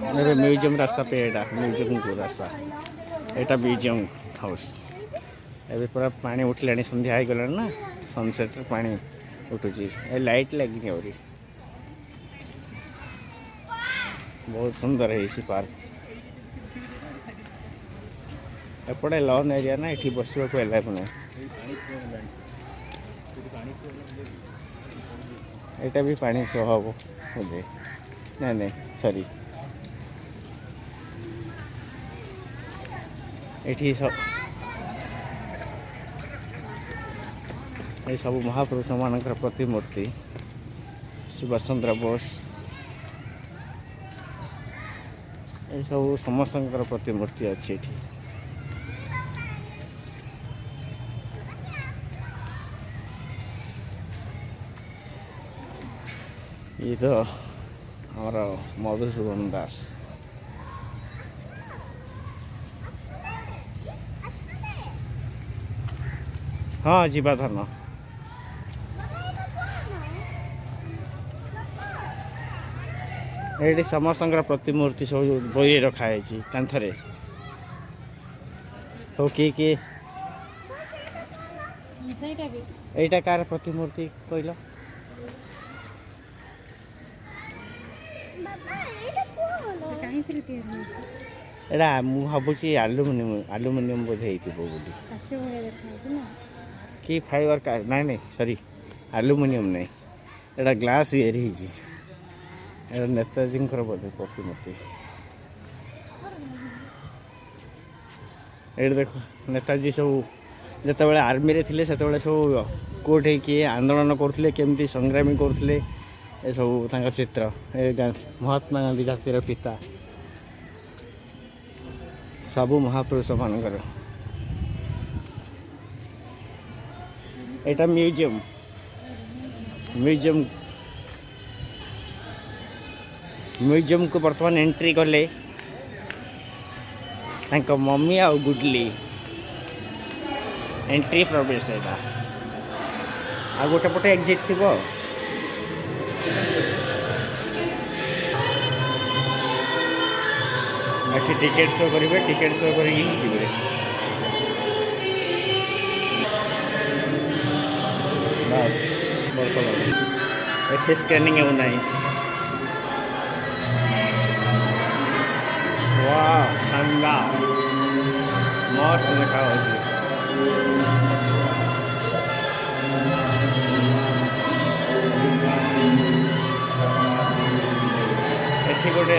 ଏବେ ମ୍ୟୁଜିୟମ୍ ରାସ୍ତା पे ଏଇଟା ମ୍ୟୁଜିୟମ୍କୁ ରାସ୍ତା ଏଇଟା ମ୍ୟୁଜିୟମ୍ ହାଉସ୍। ଏବେ ପୁରା ପାଣି ଉଠିଲାଣି, ସନ୍ଧ୍ୟା ହେଇଗଲାଣି ନା, ସନସେଟ୍ରେ ପାଣି ଉଠୁଛି। ଏ ଲାଇଟ୍ ଲାଗିନି ଆହୁରି। ବହୁତ ସୁନ୍ଦର ହେଇଛି ପାର୍କ। ଏପଟେ ଲନ୍ ଏରିଆ ନା, ଏଠି ବସିବାକୁ ଏଲାଉ ନାହିଁ। ଏଇଟା ବି ପାଣି ଶୋ ହବ ବୋଧେ, ନାଇଁ ନାଇଁ ସରି। ଏଠି এই ସବୁ ମହାପୁରୁଷମାନଙ୍କର ପ୍ରତିମୂର୍ତ୍ତି। ସୁଭାଷ ଚନ୍ଦ୍ର ବୋଷ, ଏସବୁ ସମସ୍ତଙ୍କର ପ୍ରତିମୂର୍ତ୍ତି ଅଛି ଏଠି। ଇଏ ତ ଆମର ମଧୁସୂଦନ ଦାସ। ହଁ ଯିବା ଧନ। ଏଇଠି ସମସ୍ତଙ୍କର ପ୍ରତିମୂର୍ତ୍ତି ସବୁ ବହିରେ ରଖାଯାଇଛି କାନ୍ଥରେ। ହଉ କିଏ ଏଇଟା କାହାର ପ୍ରତିମୂର୍ତ୍ତି କହିଲ? ଏଇଟା ମୁଁ ଭାବୁଛି ଆଲୁମିନିୟମ ବୋଧେ ହେଇଥିବ ବୋଲି। କି ଫାଇବର ନାଇଁ ନାଇଁ ସରି, ଆଲୁମିନିୟମ ନାହିଁ, ଏଇଟା ଗ୍ଲାସ୍ ଇଏରେ ହେଇଛି। ଏଇଟା ନେତାଜୀଙ୍କର ବୋଧେ ପ୍ରତିମୂର୍ତ୍ତି। ଏଇଠି ଦେଖ, ନେତାଜୀ ସବୁ ଯେତେବେଳେ ଆର୍ମିରେ ଥିଲେ ସେତେବେଳେ ସବୁ କୋଉଠି କିଏ ଆନ୍ଦୋଳନ କରୁଥିଲେ, କେମିତି ସଂଗ୍ରାମୀ କରୁଥିଲେ, ଏସବୁ ତାଙ୍କ ଚିତ୍ର। ଏ ମହାତ୍ମା ଗାନ୍ଧୀ ଜାତିର ପିତା, ସବୁ ମହାପୁରୁଷ ମାନଙ୍କର। ଏଇଟା ମ୍ୟୁଜିୟମକୁ ବର୍ତ୍ତମାନ ଏଣ୍ଟ୍ରି କଲେ ତାଙ୍କ ମମି ଆଉ ଗୁଡଲି। ଏଣ୍ଟ୍ରି ପ୍ରବେଶ ଏଇଟା, ଆଉ ଗୋଟେ ପଟେ ଏକ୍ଜିଟ୍ ଥିବ। ଏଠି ଟିକେଟ୍ ଶୋ କରିବେ, ଟିକେଟ୍ ଶୋ କରିକି ଯିବେ। ବାସ୍ ବର୍ତ୍ତମାନ ଏଠି ସ୍କାନିଂ ହେଉନାହିଁ। वाह शानदार, मस्त ଦେଖାଯାଉଛି। ଏଠି ଗୋଟେ